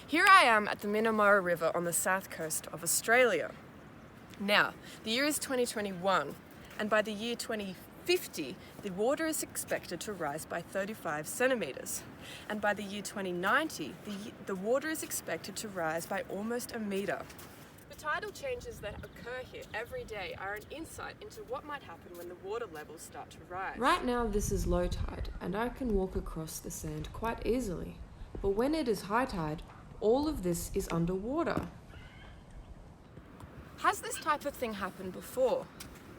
Here I am at the Minamara River on the south coast of Australia. Now, the year is 2021, and by the year 2050, the water is expected to rise by 35 centimetres. And by the year 2090, the water is expected to rise by almost a metre. The tidal changes that occur here every day are an insight into what might happen when the water levels start to rise. Right now this is low tide, and I can walk across the sand quite easily. But when it is high tide, all of this is underwater. Has this type of thing happened before?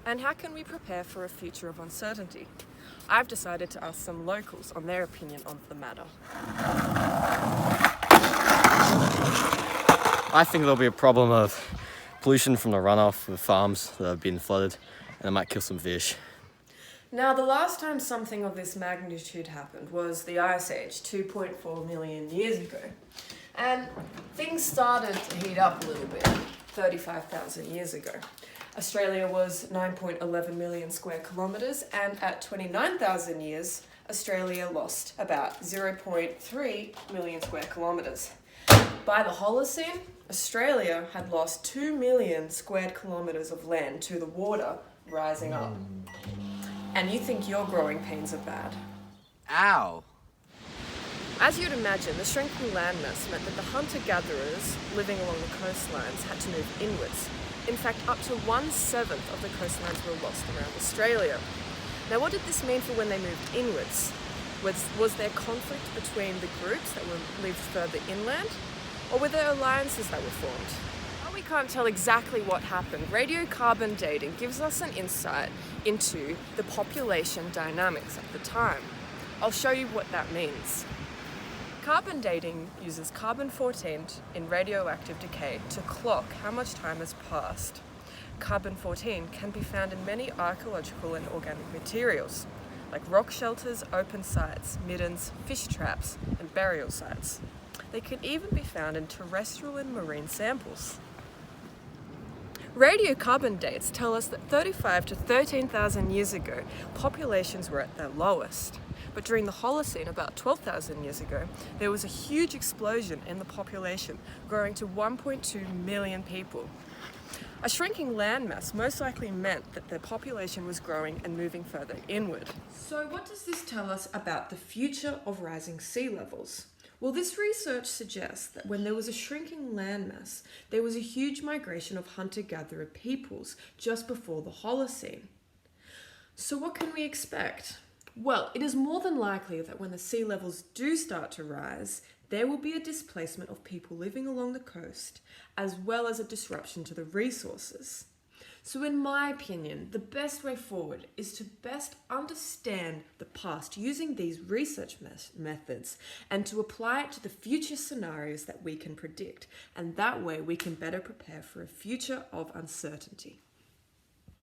And how can we prepare for a future of uncertainty? I've decided to ask some locals on their opinion on the matter. I think there'll be a problem of pollution from the runoff of farms that have been flooded, and it might kill some fish. Now, the last time something of this magnitude happened was the Ice Age, 2.4 million years ago. And things started to heat up a little bit 35,000 years ago. Australia was 9.11 million square kilometres, and at 29,000 years, Australia lost about 0.3 million square kilometres. By the Holocene, Australia had lost 2 million squared kilometres of land to the water rising up. And you think your growing pains are bad. Ow! As you'd imagine, the shrinking landmass meant that the hunter-gatherers living along the coastlines had to move inwards. In fact, up to 1/7 of the coastlines were lost around Australia. Now, what did this mean for when they moved inwards? Was there conflict between the groups that lived further inland? Or were there alliances that were formed? While we can't tell exactly what happened, radiocarbon dating gives us an insight into the population dynamics at the time. I'll show you what that means. Carbon dating uses carbon-14 in radioactive decay to clock how much time has passed. Carbon-14 can be found in many archaeological and organic materials, like rock shelters, open sites, middens, fish traps, and burial sites. They can even be found in terrestrial and marine samples. Radiocarbon dates tell us that 35 to 13,000 years ago, populations were at their lowest. But during the Holocene, about 12,000 years ago, there was a huge explosion in the population, growing to 1.2 million people. A shrinking landmass most likely meant that the population was growing and moving further inward. So what does this tell us about the future of rising sea levels? Well, this research suggests that when there was a shrinking landmass, there was a huge migration of hunter-gatherer peoples just before the Holocene. So what can we expect? Well, it is more than likely that when the sea levels do start to rise, there will be a displacement of people living along the coast, as well as a disruption to the resources. So in my opinion, the best way forward is to best understand the past using these research methods and to apply it to the future scenarios that we can predict. And that way we can better prepare for a future of uncertainty.